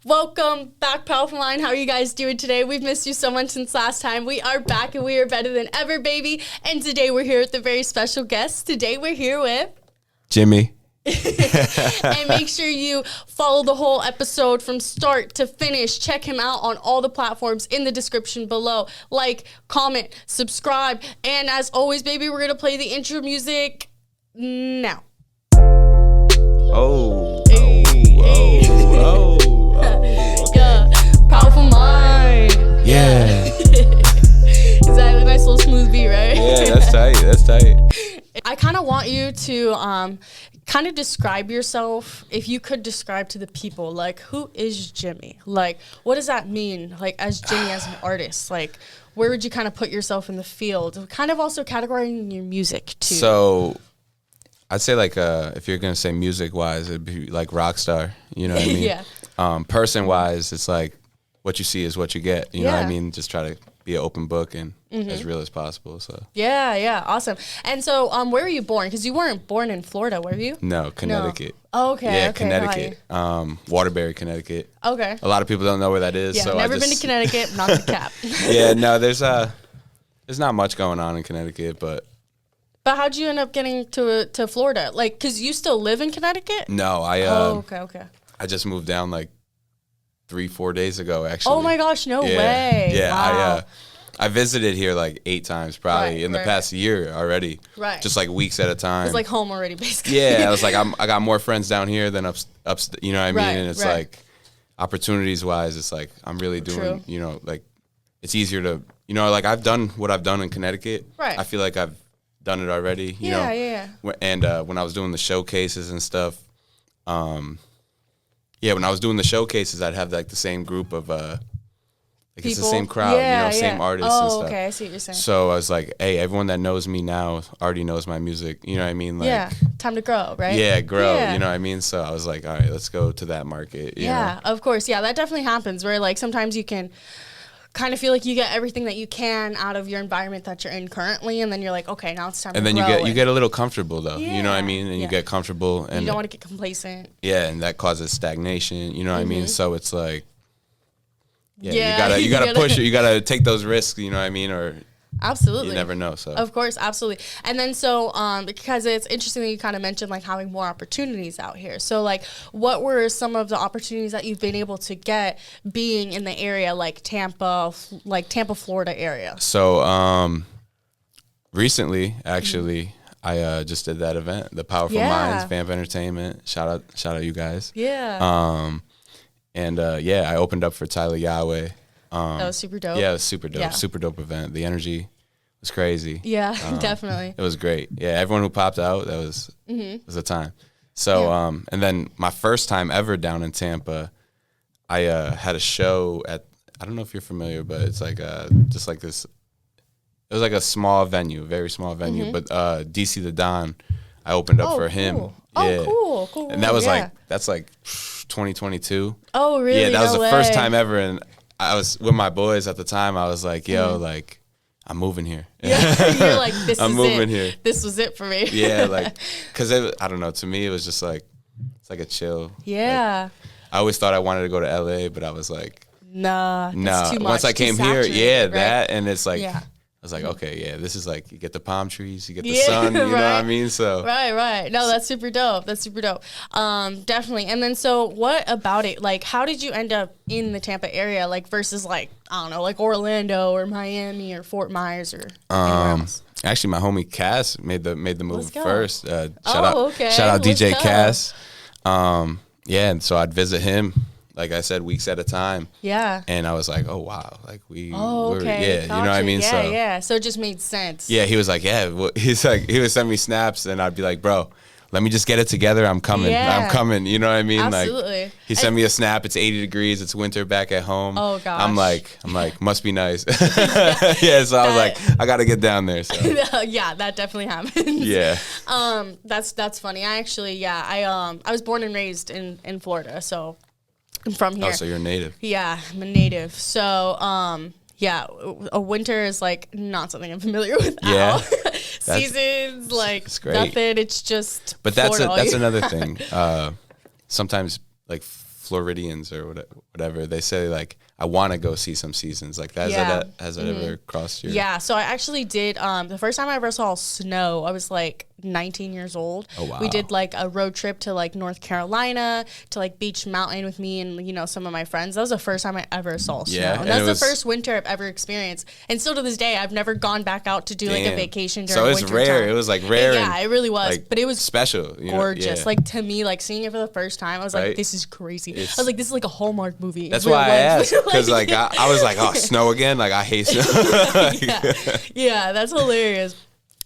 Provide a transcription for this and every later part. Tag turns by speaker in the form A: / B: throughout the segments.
A: Welcome back, Powerful Mind. How are you guys doing today? We've missed you so much since last time. We are back and we are better than ever, baby. And today we're here with a very special guest. Today we're here with
B: Jimmy.
A: And make sure you follow the whole episode from start to finish. Check him out on all the platforms in the description below. Like, comment, subscribe, and as always, baby, we're gonna play the intro music now. Yeah, Powerful Mind.
B: Yeah.
A: Is that a nice little smooth beat, right?
B: Yeah, that's tight. That's tight.
A: I kind of want you to kind of describe yourself. If you could describe to the people, like, who is Jimmy? Like, what does that mean? Like, as Jimmy, as an artist, like, where would you kind of put yourself in the field? Kind of also categorizing your music too.
B: So, I'd say like if you're gonna say music wise, it'd be like rock star. You know what I mean?
A: Yeah.
B: Person wise, it's like what you see is what you get. You know what I mean? Just try to be an open book and as real as possible. So.
A: Yeah, awesome. And so, where were you born? Because you weren't born in Florida, were you?
B: No, Connecticut.
A: No. Oh, okay.
B: Yeah,
A: okay,
B: Connecticut. Waterbury, Connecticut.
A: Okay.
B: A lot of people don't know where that is.
A: Yeah,
B: so
A: never been to Connecticut, not the cap.
B: Yeah, no, there's not much going on in Connecticut, but.
A: But how'd you end up getting to Florida? Like, because you still live in Connecticut?
B: No,
A: okay.
B: I just moved down like 3-4 days ago, actually.
A: Oh my gosh, no way.
B: Yeah,
A: wow.
B: I visited here like 8 times probably in the past year already.
A: Right.
B: Just like weeks at a time.
A: It's like home already, basically.
B: Yeah, I was like, I got more friends down here than up, you know what I mean?
A: Right,
B: And it's
A: right.
B: like, opportunities wise, it's like, I'm really doing, you know, like, it's easier to, you know, like I've done what I've done in Connecticut.
A: Right.
B: I feel like I've done it already, you know.
A: Yeah.
B: And when I was doing the showcases and stuff, when I was doing the showcases, I'd have like the same group of, like
A: People?
B: it's the same crowd, you know, same artists and stuff.
A: Oh, okay, I see what you're saying.
B: So I was like, hey, everyone that knows me now already knows my music, you know what I mean? Like,
A: yeah, time to grow, right?
B: Yeah, grow,
A: Yeah.
B: you know what I mean? So I was like, all right, let's go to that market. You know?
A: Of course. Yeah, that definitely happens where like sometimes you can kind of feel like you get everything that you can out of your environment that you're in currently, and then you're like, okay, now it's time to grow.
B: And then you get a little comfortable though, you know what I mean? And you get comfortable. And
A: you don't want to get complacent.
B: Yeah, and that causes stagnation, you know what I mean? So it's like, you
A: you
B: gotta push it, you gotta take those risks, you know what I mean? Or
A: absolutely.
B: You never know. So
A: of course, absolutely. And then so because it's interesting that you kind of mentioned like having more opportunities out here. So like what were some of the opportunities that you've been able to get being in the area like Tampa, Florida area?
B: So recently actually I just did that event, the Powerful Minds Vamp Entertainment. Shout out you guys.
A: Yeah.
B: And I opened up for Tyler Yahweh.
A: That was super dope.
B: Yeah, it was super dope.
A: Yeah.
B: Super dope event. The energy was crazy.
A: Yeah, definitely.
B: It was great. Yeah, everyone who popped out, that was a time. So and then my first time ever down in Tampa, I had a show at, I don't know if you're familiar, but it's like just like this. It was like a small venue, very small venue. But DC the Don, I opened up for him.
A: Cool.
B: Yeah.
A: Oh, cool.
B: And that was that's like 2022.
A: Oh, really?
B: Yeah, that was
A: No
B: the first
A: way.
B: time ever, and I was with my boys at the time. I was like, yo, like, I'm moving here.
A: Yeah, you're like, this
B: I'm
A: is
B: moving
A: it.
B: here.
A: This was it for me.
B: Yeah, like, because I don't know, to me, it was just like, it's like a chill.
A: Yeah.
B: Like, I always thought I wanted to go to LA, but I was like,
A: nah,
B: nah.
A: too much.
B: Once I
A: Too
B: came here,
A: saturated, right?
B: that, and it's like,
A: Yeah.
B: I was like, okay, this is like, you get the palm trees, you get the sun, you know what I mean? So
A: Right. No, that's super dope. Definitely. And then so what about it? Like, how did you end up in the Tampa area, like versus like, I don't know, like Orlando or Miami or Fort Myers or anywhere else?
B: actually, my homie Cass made the move
A: go.
B: first. Shout
A: okay.
B: out
A: Let's
B: DJ
A: go.
B: Cass. And so I'd visit him, like I said, weeks at a time.
A: Yeah.
B: And I was like, oh wow, like
A: Okay.
B: you know what I mean?
A: Yeah. So it just made sense.
B: Yeah, he was like, he's like, he would send me snaps, and I'd be like, bro, let me just get it together. I'm coming. You know what I mean?
A: Absolutely.
B: Like, he sent me a snap. It's 80 degrees. It's winter back at home.
A: Oh gosh.
B: I'm like, must be nice. Yeah. So I was like, I got to get down there. So.
A: Yeah, that definitely happens.
B: Yeah.
A: That's funny. I actually, I was born and raised in Florida, so I'm from here.
B: Oh, so you're a native.
A: Yeah, I'm a native. So, a winter is like not something I'm familiar with at all. Seasons, like nothing. It's just.
B: But that's another thing. Sometimes like Floridians or whatever, they say like, I want to go see some seasons. Like has that ever crossed your?
A: Yeah. So I actually did. The first time I ever saw snow, I was like 19 years old.
B: Oh, wow.
A: We did like a road trip to like North Carolina to like Beach Mountain with me and, you know, some of my friends. That was the first time I ever saw snow.
B: Yeah,
A: And that's the first winter I've ever experienced. And still to this day, I've never gone back out to do like a vacation during winter.
B: So it's rare.
A: Time.
B: It was like rare.
A: Yeah, it really was.
B: Like,
A: but it was
B: special.
A: Gorgeous.
B: Yeah.
A: Like to me, like seeing it for the first time, I was like, this is crazy. I was like, this is like a Hallmark movie.
B: That's why I asked. Because like I was like, oh, snow again? Like I hate snow.
A: Yeah, that's hilarious.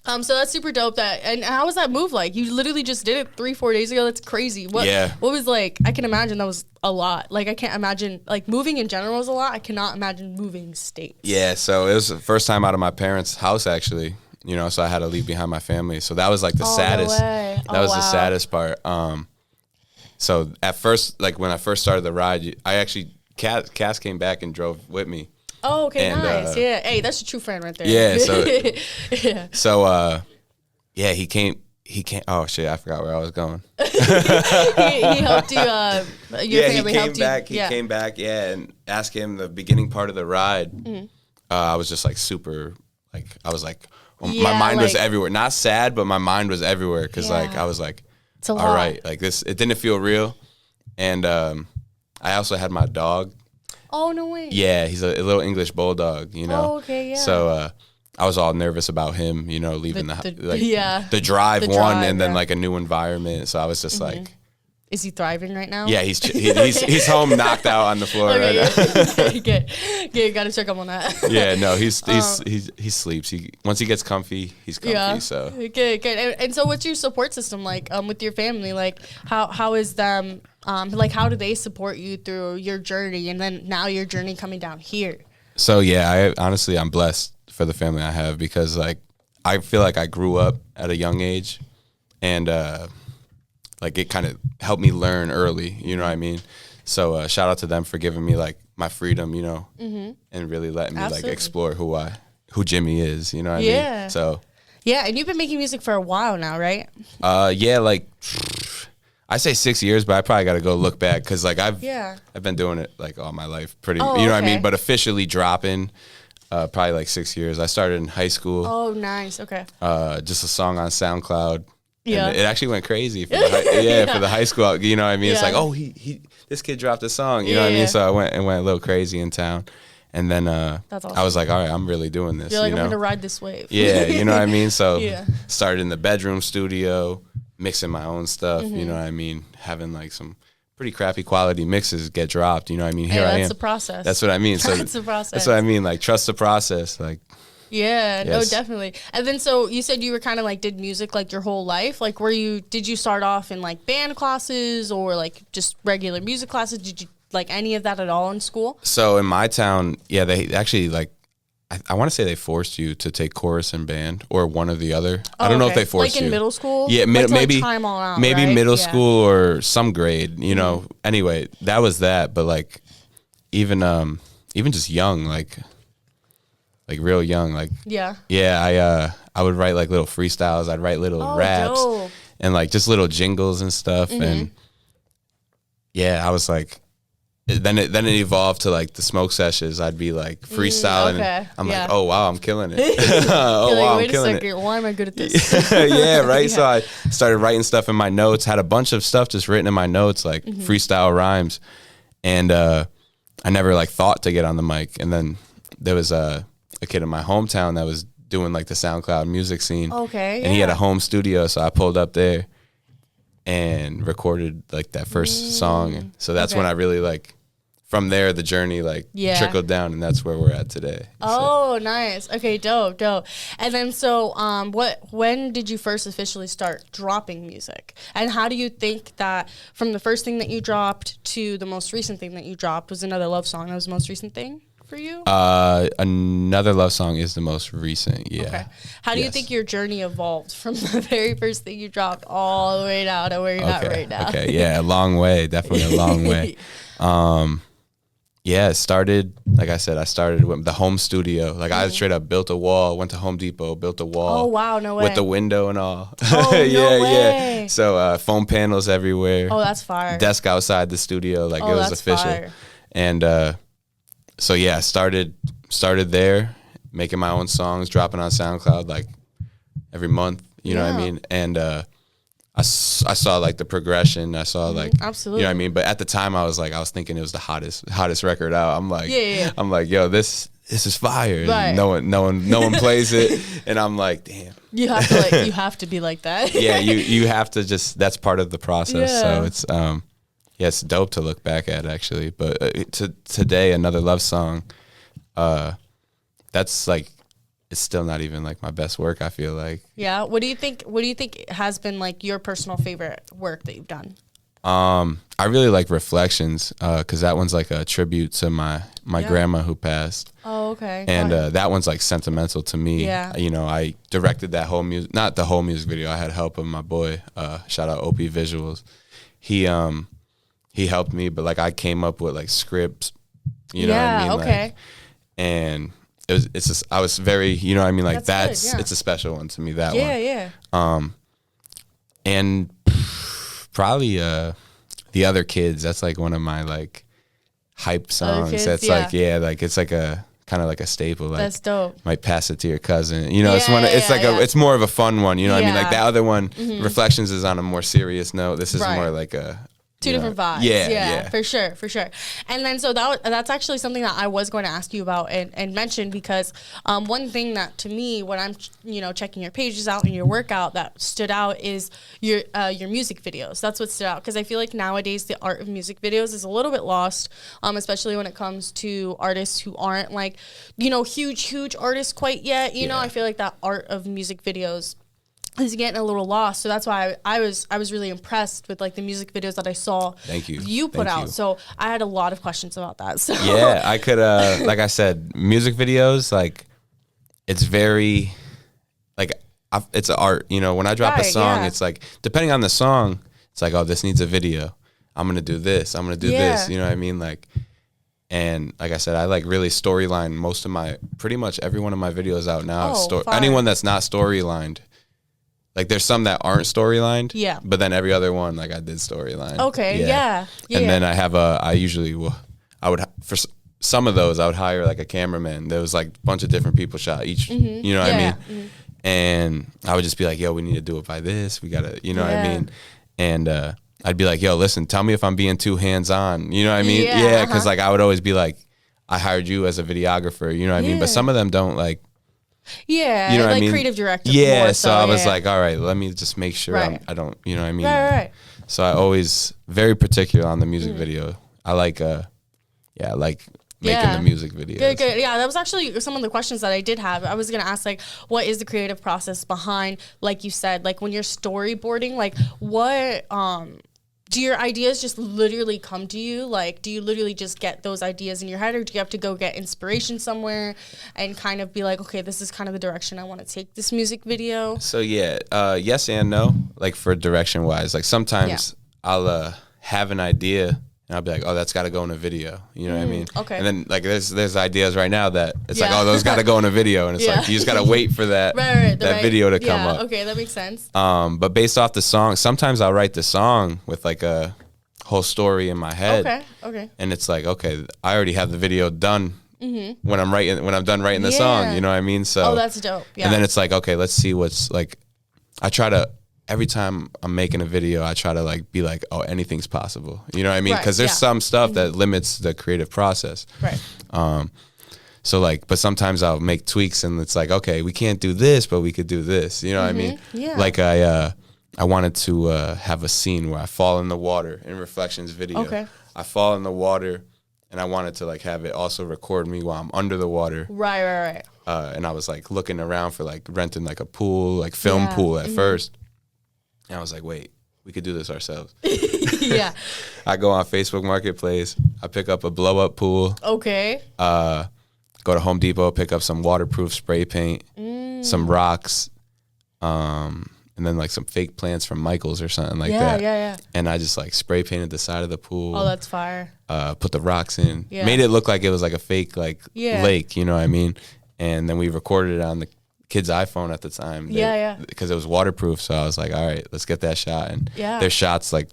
A: So that's super dope. And how was that move like? You literally just did it 3-4 days ago. That's crazy. What was like? I can imagine that was a lot. Like I can't imagine like moving in general was a lot. I cannot imagine moving states.
B: Yeah, so it was the first time out of my parents' house actually. You know, so I had to leave behind my family. So that was like the saddest.
A: No way.
B: That was the saddest part. So at first, like when I first started the ride, I actually Cass came back and drove with me.
A: Oh, okay, and, nice. Yeah, hey, that's a true friend right there.
B: Yeah, so he came. Oh shit, I forgot where I was going.
A: he helped you. Your family
B: he came back. He came back. Yeah, and asked him the beginning part of the ride. I was just like super. Like I was like, my mind was everywhere. Not sad, but my mind was everywhere because like I was like, all right, like this. It didn't feel real, and I also had my dog.
A: Oh, no way.
B: Yeah, he's a little English bulldog, you know.
A: Oh, okay, yeah.
B: So I was all nervous about him, you know, leaving the drive and then like a new environment. So I was just like,
A: is he thriving right now?
B: Yeah, he's home, knocked out on the floor right now.
A: Good, gotta check up on that.
B: Yeah, no, he sleeps. Once he gets comfy, he's comfy. Yeah. So
A: good. And so, what's your support system like with your family? Like, how is them? Like, how do they support you through your journey, and then now your journey coming down here?
B: So yeah, I'm blessed for the family I have because like I feel like I grew up at a young age, and like it kind of helped me learn early. You know what I mean? So shout out to them for giving me like my freedom, you know, and really letting me like explore who Jimmi is. You know what I mean? So
A: yeah, and you've been making music for a while now, right?
B: Yeah, like. I say 6 years, but I probably got to go look back because like I've been doing it like all my life, you know what I mean. But officially dropping, probably like 6 years. I started in high school.
A: Oh, nice. Okay.
B: Just a song on SoundCloud. Yeah. And it actually went crazy for the high school. You know what I mean? It's like, oh, this kid dropped a song. You know what I mean? So I went a little crazy in town. And then That's awesome. I was like, all right, I'm really doing this.
A: You're like, I'm going to ride this wave.
B: Yeah, you know what I mean? So started in the bedroom studio, mixing my own stuff, you know what I mean? Having like some pretty crappy quality mixes get dropped, you know what I mean? Here I am.
A: That's the process.
B: That's what I mean. So
A: that's the process.
B: That's what I mean, like trust the process. Like
A: no, definitely. And then so you said you were kind of like did music like your whole life. Like did you start off in like band classes or like just regular music classes? Did you like any of that at all in school?
B: So in my town, yeah, they actually like I want to say they forced you to take chorus and band or one or the other. I don't know if they forced you.
A: Like in middle school?
B: Yeah, maybe
A: time all out,
B: maybe
A: right?
B: middle school or some grade, you know. Anyway, that was that, but like even just young, like real young, like I would write like little freestyles. I'd write little raps and like just little jingles and stuff and I was like Then it evolved to like the smoke sessions. I'd be like freestyling. And I'm like, oh wow, I'm killing it.
A: I'm killing it. Why am I good at this?
B: Yeah, right. So I started writing stuff in my notes. Had a bunch of stuff just written in my notes, like freestyle rhymes. And I never like thought to get on the mic. And then there was a kid in my hometown that was doing like the SoundCloud music scene.
A: Okay.
B: And he had a home studio, so I pulled up there and recorded like that first song. And so that's when I really like. From there, the journey like trickled down, and that's where we're at today.
A: Oh, nice. Okay, dope. And then so, when did you first officially start dropping music? And how do you think that from the first thing that you dropped to the most recent thing that you dropped was Another Love Song? That was the most recent thing for you?
B: Another Love Song is the most recent, yeah. Okay.
A: How do you think your journey evolved from the very first thing you dropped all the way down to where you're at right now?
B: Okay, yeah, a long way, definitely a long way. Yeah, it started, like I said, I started with the home studio. Like I straight up built a wall, went to Home Depot, built a wall.
A: Oh, wow, no way.
B: With the window and all.
A: Oh, no way.
B: Yeah. So foam panels everywhere.
A: Oh, that's fire.
B: Desk outside the studio, like it was
A: that's
B: official.
A: fire.
B: And so yeah, started there, making my own songs, dropping on SoundCloud like every month. You know what I mean? And I saw like the progression. I saw like,
A: absolutely.
B: you know what I mean? But at the time I was thinking it was the hottest record out. I'm like,
A: Yeah.
B: I'm like, yo, this is fire.
A: Right.
B: No one plays it. And I'm like, damn.
A: You have to you have to be like that.
B: Yeah. You have to that's part of the process.
A: Yeah.
B: So it's, it's dope to look back at actually. But today, Another Love Song, that's like, it's still not even like my best work, I feel like.
A: Yeah. What do you think has been like your personal favorite work that you've done?
B: I really like Reflections, cause that one's like a tribute to my grandma who passed.
A: Oh, okay.
B: And that one's like sentimental to me.
A: Yeah.
B: You know, I directed that whole not the whole music video. I had help of my boy, shout out OP Visuals. He helped me, but like I came up with like scripts, you know what I mean?
A: Okay.
B: Like, and it's just, I was very, you know what I mean? Like
A: That's good,
B: it's a special one to me, that one.
A: Yeah.
B: And probably The Other Kids, that's like one of my like hype songs.
A: Kids,
B: That's like, like it's like a kind of like a staple. Like,
A: that's dope.
B: Might pass it to your cousin. You know,
A: Yeah,
B: it's more of a fun one, you know what I mean? Like
A: Yeah.
B: the other one, Reflections, is on a more serious note. This is
A: Right.
B: more like a
A: Two different vibes.
B: Yeah.
A: For sure. And then so that's actually something that I was going to ask you about and mention, because one thing that to me, when I'm checking your pages out and your workout, that stood out is your music videos. That's what stood out, because I feel like nowadays the art of music videos is a little bit lost, especially when it comes to artists who aren't like huge artists quite yet. You know, I feel like that art of music videos is getting a little lost. So that's why I was really impressed with like the music videos that I saw you put out. So I had a lot of questions about that. So
B: yeah, I could like I said, music videos, like it's very like it's an art. You know, when I drop a song, it's like, depending on the song, it's like, oh, this needs a video. I'm gonna do this. I'm gonna do this. You know what I mean? Like, and like I said, I like really storyline pretty much every one of my videos out now. Anyone that's not storylined. Like there's some that aren't storylined, but then every other one, like I did storyline.
A: Okay, yeah.
B: And then I have for some of those I would hire like a cameraman. There was like a bunch of different people shot each, you know what I mean? And I would just be like, yo, we need to do it by this. We gotta, you know what I mean? And I'd be like, yo, listen, tell me if I'm being too hands-on. You know what I mean? Yeah, because like I would always be like, I hired you as a videographer, you know what I mean? But some of them don't like.
A: Yeah,
B: you know what
A: like
B: I mean?
A: creative director.
B: Yeah,
A: more
B: so I was like, all right, let me just make sure I don't, you know what I mean?
A: Right.
B: So I always very particular on the music video. I like, I like making the music videos.
A: Good. Yeah, that was actually some of the questions that I did have. I was gonna ask, like, what is the creative process behind, like you said, like when you're storyboarding, like what do your ideas just literally come to you? Like, do you literally just get those ideas in your head, or do you have to go get inspiration somewhere and kind of be like, okay, this is kind of the direction I want to take this music video?
B: So yes and no. Like for direction wise, like sometimes I'll have an idea and I'll be like, oh, that's got to go in a video. You know what I mean?
A: Okay.
B: And then like there's ideas right now that it's like, oh, those got to go in a video, and it's like you just got to wait for that video to come up.
A: Okay, that makes sense.
B: But based off the song, sometimes I'll write the song with like a whole story in my head.
A: Okay.
B: And it's like, okay, I already have the video done when I'm done writing the song. You know what I mean? So
A: that's dope. Yeah.
B: And then it's like, okay, let's see what's like. I try to. Every time I'm making a video, I try to like be like, oh, anything's possible. You know what I mean? Because there's some stuff that limits the creative process.
A: Right.
B: So like, but sometimes I'll make tweaks, and it's like, okay, we can't do this, but we could do this. You know what I mean?
A: Yeah.
B: Like I wanted to have a scene where I fall in the water in Reflections video.
A: Okay.
B: I fall in the water, and I wanted to like have it also record me while I'm under the water.
A: Right.
B: And I was like looking around for like renting like a pool, like film pool at first. And I was like, wait, we could do this ourselves.
A: Yeah.
B: I go on Facebook Marketplace. I pick up a blow-up pool.
A: Okay.
B: Go to Home Depot, pick up some waterproof spray paint, some rocks, and then like some fake plants from Michael's or something like
A: Yeah,
B: that.
A: yeah.
B: And I just like spray painted the side of the pool.
A: Oh, that's fire.
B: Put the rocks in.
A: Yeah.
B: Made it look like it was like a fake like
A: Yeah.
B: lake, you know what I mean? And then we recorded it on the kid's iPhone at the time.
A: Yeah.
B: Because it was waterproof. So I was like, all right, let's get that shot. And there's shots like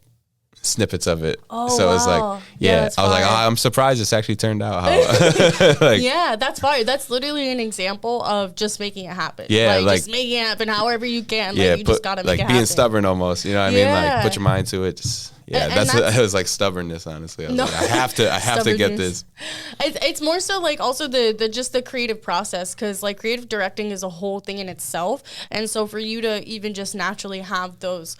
B: snippets of it.
A: Oh,
B: so it's like, I was like, oh, I'm surprised this actually turned out how. Like,
A: yeah, that's fire. That's literally an example of just making it happen.
B: Yeah, like
A: just making it happen however you can.
B: Yeah,
A: like, you just gotta make
B: like
A: it
B: being
A: happen.
B: stubborn almost. You know what I mean? Like put your mind to it. Just,
A: And
B: that's it was like stubbornness. Honestly, I was like, I have to get this.
A: It's more so like also the just the creative process, because like creative directing is a whole thing in itself, and so for you to even just naturally have those,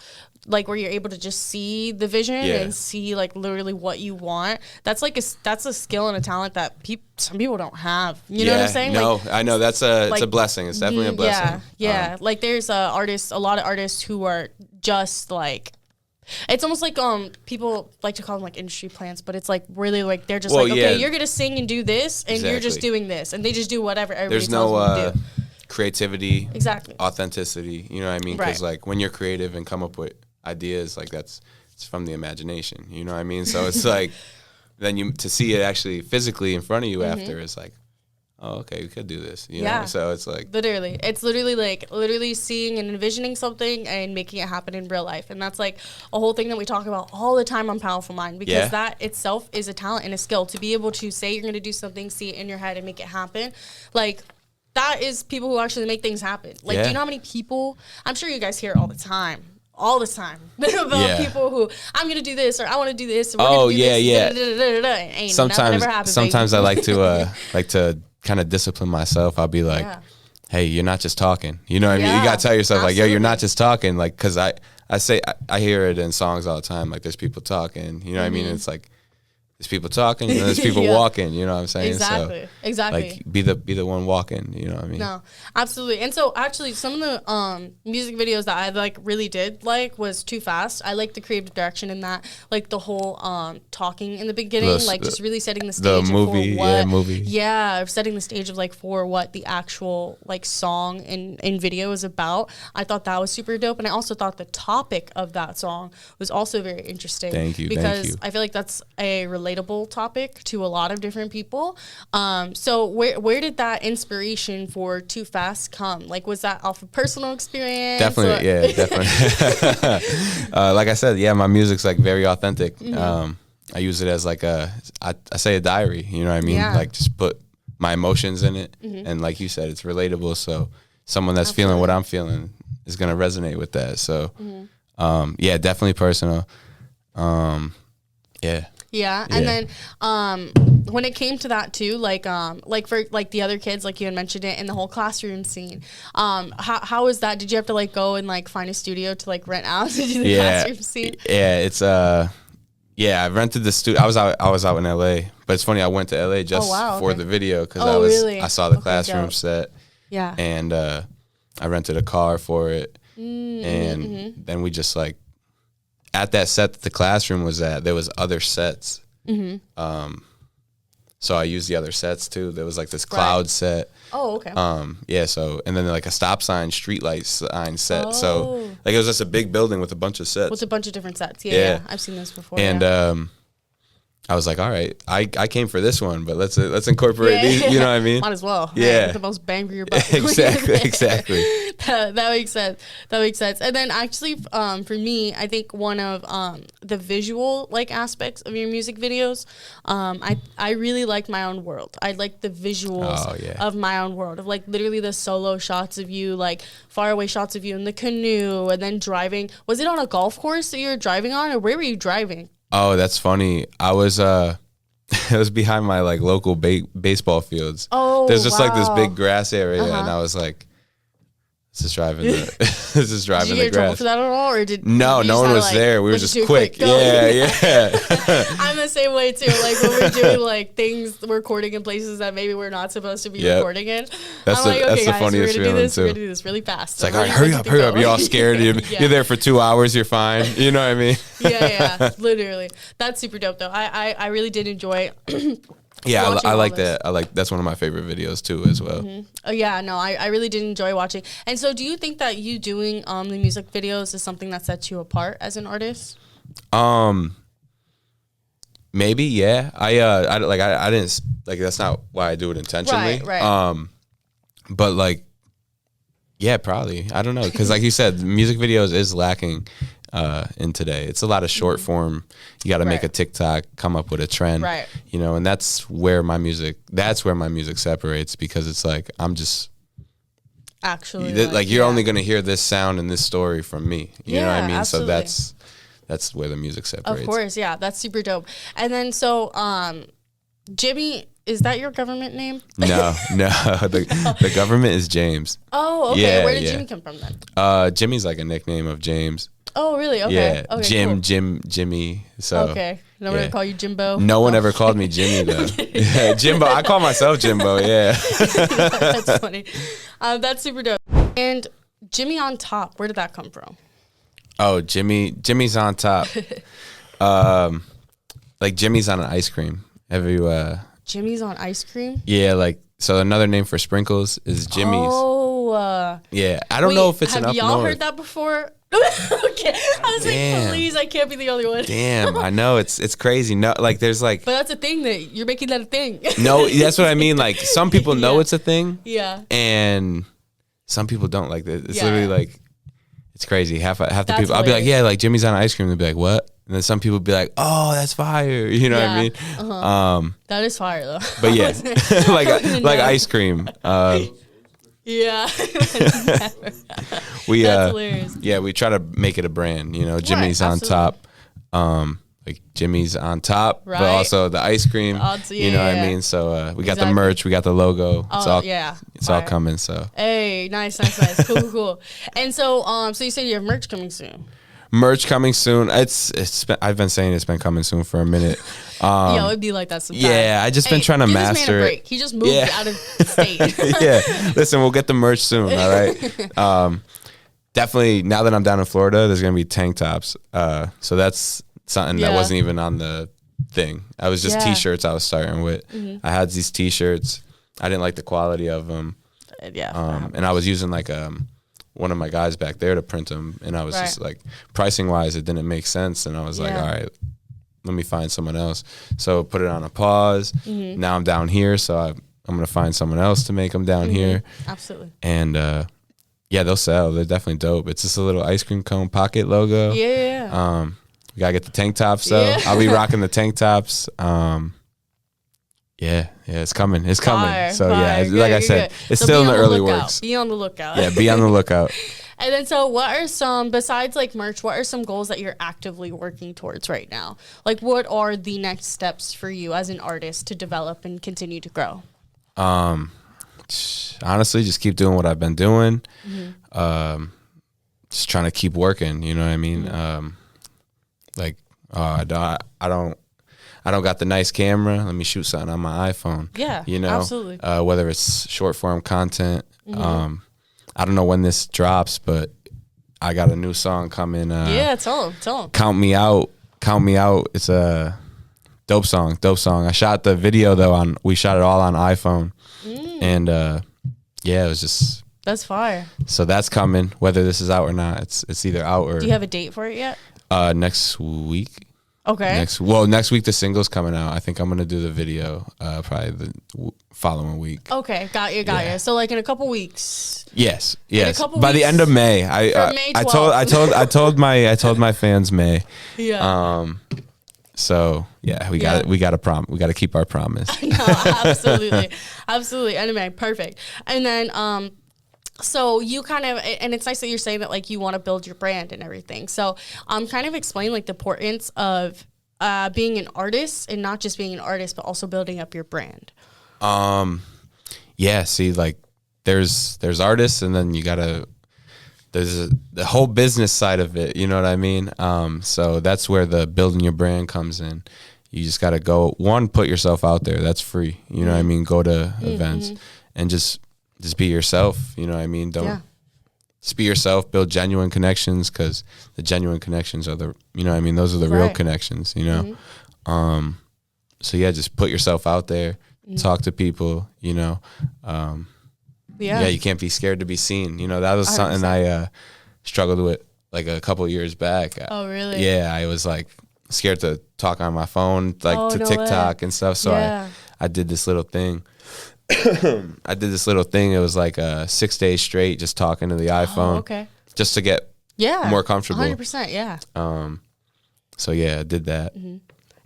A: like where you're able to just see the vision and see like literally what you want, that's like that's a skill and a talent that some people don't have. You know what I'm saying?
B: No,
A: like,
B: I know it's a blessing. It's definitely a blessing.
A: Yeah. Like there's a lot of artists who are just like, it's almost like people like to call them like industry plants, but it's like really like they're just you're gonna sing and do this, and you're just doing this, and they just do whatever everybody tells them to do.
B: Creativity,
A: exactly,
B: authenticity. You know what I mean? Because like when you're creative and come up with ideas, like it's from the imagination. You know what I mean? So it's like then to see it actually physically in front of you after is like, oh, okay, we could do this. You know? So it's like
A: it's literally seeing and envisioning something and making it happen in real life. And that's like a whole thing that we talk about all the time on Powerful Mind, because that itself is a talent and a skill to be able to say you're going to do something, see it in your head and make it happen. Like that is people who actually make things happen. Like, do you know how many people, I'm sure you guys hear it all the time about people who, I'm going to do this, or I want to do this, or we're going to do this. Ain't
B: sometimes
A: ever happened,
B: sometimes I like to kind of discipline myself. I'll be like, hey, you're not just talking. You know what I mean? You got to tell yourself like, yo, you're not just talking. Like, cause I hear it in songs all the time. Like there's people talking, you know what I mean? It's like, there's people talking and there's people walking, you know what I'm saying?
A: Exactly.
B: Like be the one walking, you know what I mean?
A: No, absolutely. And so actually some of the music videos that I like really did like was Too Fast. I like the creative direction in that, like the whole talking in the beginning, like just really setting the stage
B: the movie,
A: for what,
B: movie.
A: Yeah, setting the stage of like for what the actual like song and video is about. I thought that was super dope, and I also thought the topic of that song was also very interesting.
B: Thank you.
A: Because I feel like that's a relatable topic to a lot of different people. So where did that inspiration for Too Fast come? Like, was that off of personal experience?
B: Definitely, definitely. Like I said, my music's like very authentic. I use it as like I say a diary, you know what I mean? Like just put my emotions in it. And like you said, it's relatable. So someone that's feeling what I'm feeling is going to resonate with that. So definitely personal.
A: Yeah, and then when it came to that too, like for like the other kids, like you had mentioned it in the whole classroom scene. How was that? Did you have to like go and like find a studio to like rent out to do the classroom scene?
B: Yeah, it's I rented the studio. I was out in LA, but it's funny. I went to LA just for the video because I saw the classroom set.
A: Yeah,
B: and I rented a car for it, and then we just like. At that set that the classroom was at, there was other sets. So I used the other sets too. There was like this cloud set.
A: Oh, okay.
B: So and then like a stop sign, street light sign set. So like it was just a big building with a bunch of sets.
A: With a bunch of different sets. Yeah. I've seen this before.
B: And I was like, all right, I came for this one, but let's incorporate these. You know what I mean?
A: Might as well.
B: Yeah.
A: Get the most bang for your buck.
B: Exactly.
A: That makes sense. And then actually, for me, I think one of the visual like aspects of your music videos, I really liked My Own World. I liked the visuals of My Own World, of like literally the solo shots of you, like far away shots of you in the canoe, and then driving. Was it on a golf course that you were driving on, or where were you driving?
B: Oh, that's funny. I was it was behind my like local baseball fields.
A: Oh,
B: there's just like this big grass area, and I was like, "This is driving the this is driving the grass." Did you get in trouble
A: for that at all, or did
B: no one was there? We were just quick. Yeah.
A: I'm the same way too. Like when we're doing like things, we're recording in places that maybe we're not supposed to be recording in.
B: That's the funniest feeling too.
A: We're gonna do this really fast.
B: It's like, all right, hurry up! You're all scared. You're there for 2 hours. You're fine. You know what I mean?
A: Yeah, literally. That's super dope though. I really did enjoy
B: Yeah,
A: watching
B: I
A: all
B: like
A: this.
B: that. I like that's one of my favorite videos too as well.
A: Oh yeah, no, I really did enjoy watching. And so, do you think that you doing the music videos is something that sets you apart as an artist?
B: Maybe, yeah. I didn't like that's not why I do it intentionally.
A: Right.
B: But like, yeah, probably. I don't know, because like you said, music videos is lacking in today. It's a lot of short form. You got to make a TikTok, come up with a trend,
A: Right.
B: you know, and that's where my music separates, because it's like I'm just
A: Actually,
B: like you're only gonna hear this sound and this story from me. You know what I mean?
A: Absolutely.
B: So that's where the music separates.
A: Of course, yeah, that's super dope. And then so, Jimmy, is that your government name?
B: No, the government is James.
A: Oh, okay.
B: Yeah,
A: Where did
B: yeah.
A: Jimmy come from then?
B: Jimmy's like a nickname of James.
A: Oh, really? Okay.
B: Yeah,
A: Okay,
B: Jim,
A: cool.
B: Jimmy. So
A: Okay. No one
B: yeah.
A: ever call you Jimbo?
B: No one ever called me Jimmy though. Yeah, Jimbo. I call myself Jimbo. Yeah.
A: That's funny. That's super dope. And Jimmy on top, where did that come from?
B: Oh, Jimmy's on top. Like Jimmy's on an ice cream. Have you?
A: Jimmy's on ice cream?
B: Yeah, like so. Another name for sprinkles is Jimmy's.
A: Oh.
B: Yeah, I don't know if it's
A: have
B: enough.
A: y'all heard that before? Okay. I was like, please, I can't be the only one.
B: Damn, I know it's crazy. No, like there's like.
A: But that's a thing that you're making that a thing.
B: No, that's what I mean. Like some people know it's a thing.
A: Yeah.
B: And some people don't. Like it's
A: Yeah.
B: literally like it's crazy. Half the
A: That's
B: people I'll be like,
A: hilarious.
B: yeah, like Jimmy's on ice cream. They'll be like, what? And then some people be like, oh, that's fire. You know what I mean?
A: That is fire though.
B: But yeah, like ice cream.
A: Yeah.
B: We
A: That's hilarious.
B: yeah, we try to make it a brand. You know, Jimmy's on
A: absolutely.
B: top. Like Jimmy's on top,
A: Right.
B: but also the ice cream.
A: Also,
B: you know what
A: yeah.
B: I mean? So we got the
A: Exactly.
B: merch, we got the logo. It's
A: Oh,
B: all
A: yeah.
B: it's all
A: Fire.
B: coming. So
A: Hey, nice. Cool. And so, so you said you have merch coming soon.
B: merch coming soon. I've been saying it's been coming soon for a minute.
A: Yeah, it'd be like that sometimes.
B: Yeah, I just been trying to
A: give this man
B: master
A: a
B: it.
A: break. He just moved
B: Yeah.
A: out of state.
B: Yeah, listen, we'll get the merch soon. All right. Definitely. Now that I'm down in Florida, there's gonna be tank tops. So that's something that
A: Yeah.
B: wasn't even on the thing. I was just
A: Yeah.
B: t-shirts I was starting with. I had these t-shirts. I didn't like the quality of them.
A: Yeah.
B: And I was using like one of my guys back there to print them, and I was just
A: Right.
B: like, pricing wise, it didn't make sense, and I was like,
A: Yeah.
B: all right, let me find someone else. So put it on a pause. Now I'm down here, so I'm gonna find someone else to make them down here,
A: Absolutely.
B: and yeah, they'll sell. They're definitely dope. It's just a little ice cream cone pocket logo.
A: Yeah.
B: We gotta get the tank tops though.
A: Yeah.
B: I'll be rocking the tank tops. Yeah, it's coming. It's coming.
A: Fire,
B: So
A: fire.
B: yeah,
A: Good,
B: like I
A: good,
B: said,
A: good.
B: it's
A: So
B: still in
A: be
B: the
A: on
B: early
A: lookout.
B: works.
A: Be on the lookout.
B: Yeah, be on the lookout.
A: And then, so what are some, besides like merch, what are some goals that you're actively working towards right now? Like, what are the next steps for you as an artist to develop and continue to grow?
B: Honestly, just keep doing what I've been doing. Just trying to keep working. You know what I mean? Like, I don't got the nice camera. Let me shoot something on my iPhone.
A: Yeah,
B: you know,
A: absolutely.
B: Whether it's short form content. I don't know when this drops, but I got a new song coming.
A: Yeah, tell them.
B: Count Me Out. It's a dope song. I shot the video though we shot it all on iPhone, and yeah, it was just.
A: That's fire.
B: So that's coming. Whether this is out or not, it's either out or.
A: Do you have a date for it yet?
B: Next week.
A: Okay.
B: Next week the single's coming out. I think I'm gonna do the video probably the following week.
A: Okay, got you. So like in a couple weeks.
B: Yes.
A: couple
B: By the
A: weeks
B: end of May,
A: May
B: I
A: 12th.
B: told my fans May.
A: Yeah.
B: So yeah, we got to keep our promise.
A: No, absolutely. Anime, perfect. And then so you kind of, and it's nice that you're saying that like you want to build your brand and everything. So kind of explain like the importance of being an artist, and not just being an artist, but also building up your brand.
B: Yeah, see, like there's artists, and then there's the whole business side of it. You know what I mean? So that's where the building your brand comes in. You just got to go, put yourself out there. That's free. You know what I mean? Go to events and just be yourself. You know what I mean? Just be yourself, build genuine connections, because the genuine connections are you know what I mean? Those are the real
A: Right.
B: connections, you know? yeah, just put yourself out there, talk to people, you know. Yeah, you can't be scared to be seen. You know, that was 100%. Something I struggled with like a couple of years back.
A: Oh, really?
B: Yeah, I was like scared to talk on my phone, like to TikTok and stuff. So I did this little thing. It was like 6 days straight just talking to the iPhone. Just to get more comfortable.
A: 100%, yeah.
B: So yeah, I did that.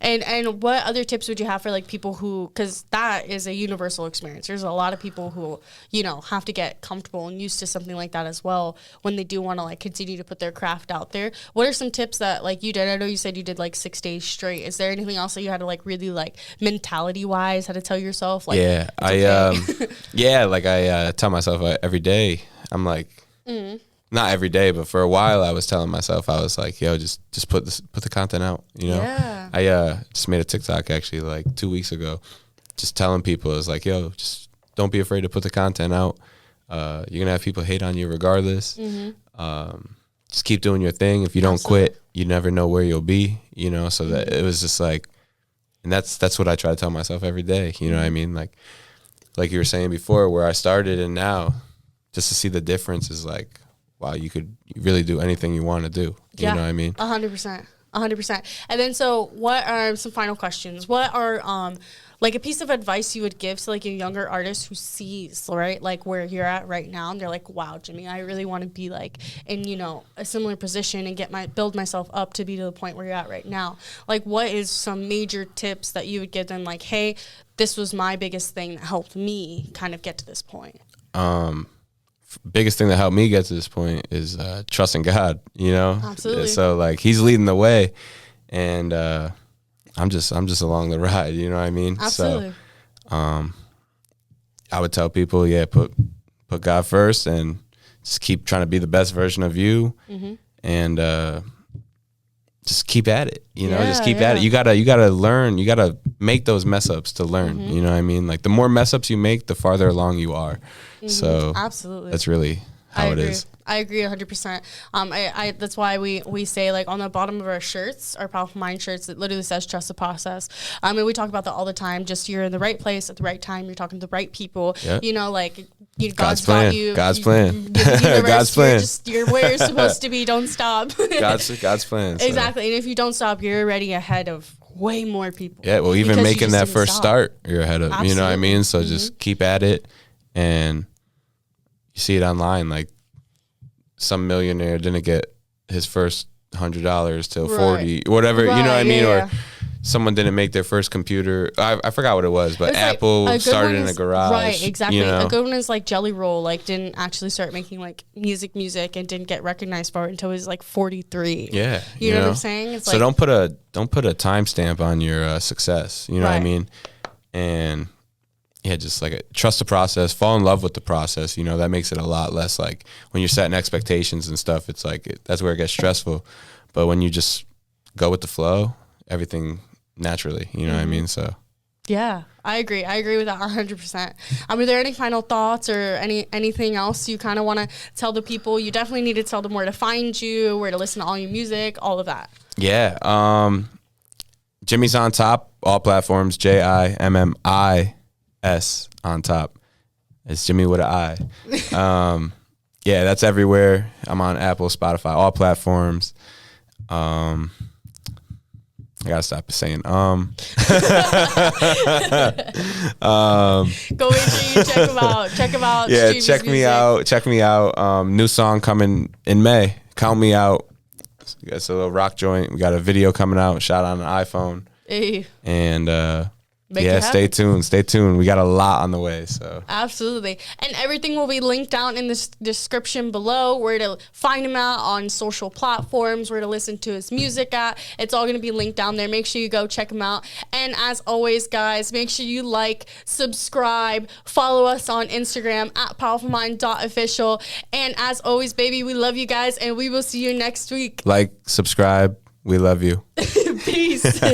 A: And what other tips would you have for like people who, because that is a universal experience. There's a lot of people who, you know, have to get comfortable and used to something like that as well when they do want to like continue to put their craft out there. What are some tips that like you did? I know you said you did like 6 days straight. Is there anything else that you had to like really like mentality wise, how to tell yourself? Like,
B: yeah, like I tell myself every day, I'm like, not every day, but for a while I was telling myself, I was like, yo, just put the content out, you know?
A: Yeah.
B: I just made a TikTok actually like 2 weeks ago, just telling people, it's like, yo, just don't be afraid to put the content out. You're going to have people hate on you regardless. Just keep doing your thing. If you don't quit, you never know where you'll be, you know? So that it was just like, and that's what I try to tell myself every day. You know what I mean? Like you were saying before, where I started and now, just to see the difference is like, wow, you could really do anything you want to do. You know what I mean?
A: 100%. 100%. And then so what are some final questions? What are like a piece of advice you would give to like a younger artist who sees, right, like where you're at right now and they're like, wow, Jimmy, I really want to be like in, you know, a similar position and build myself up to be to the point where you're at right now. Like what is some major tips that you would give them, like, hey, this was my biggest thing that helped me kind of get to this point?
B: Biggest thing that helped me get to this point is trusting God, you know?
A: Absolutely.
B: So like he's leading the way and I'm just along the ride, you know what I mean?
A: Absolutely.
B: So I would tell people, put God first and just keep trying to be the best version of you and just keep at it, you know, just keep at it. You gotta learn, you gotta make those mess ups to learn, you know what I mean? Like the more mess ups you make, the farther along you are. So
A: absolutely,
B: that's really how it is.
A: I agree 100%. I that's why we say like on the bottom of our shirts, our Powerful Mind shirts, it literally says trust the process. And we talk about that all the time. Just you're in the right place at the right time. You're talking to the right people. Yep. You know, like God's
B: plan.
A: Got you.
B: God's plan.
A: God's plan. You're where you're supposed to be. Don't stop.
B: God's plan. So.
A: Exactly. And if you don't stop, you're already ahead of way more people.
B: Yeah. Well, even making that first start, you're ahead of. Absolutely. You know what I mean? So just keep at it, and you see it online, like. Some millionaire didn't get his first $100 till 40, whatever, you know what I mean? Or someone didn't make their first computer. I forgot what it was, but Apple like started in a garage. Right,
A: exactly.
B: You know?
A: A good one is like Jelly Roll, like didn't actually start making like music and didn't get recognized for it until he was like 43.
B: Yeah.
A: You know what I'm saying? It's
B: so like, don't put a timestamp on your success. You know what I mean? And yeah, just like trust the process, fall in love with the process. You know, that makes it a lot less like when you're setting expectations and stuff, it's like, that's where it gets stressful. But when you just go with the flow, everything naturally, you know what I mean? So.
A: Yeah, I agree. I agree with that 100%. Are there any final thoughts or anything else you kind of want to tell the people? You definitely need to tell them where to find you, where to listen to all your music, all of that. Yeah.
B: Jimmi's on top, all platforms, JIMMI. S on top. It's Jimmy with an I. Yeah, that's everywhere. I'm on Apple, Spotify, all platforms. I gotta stop saying
A: Go make sure you check them out. Check them out.
B: Yeah, check me out. Check me out. New song coming in May. Count Me Out. It's a little rock joint. We got a video coming out, shot on an iPhone.
A: Hey.
B: And stay tuned. Stay tuned. We got a lot on the way. So
A: absolutely. And everything will be linked down in the description below, where to find him out on social platforms, where to listen to his music at. It's all going to be linked down there. Make sure you go check him out. And as always, guys, make sure you like, subscribe, follow us on Instagram at powerfulmind.official. And as always, baby, we love you guys, and we will see you next week.
B: Like, subscribe. We love you.
A: Peace.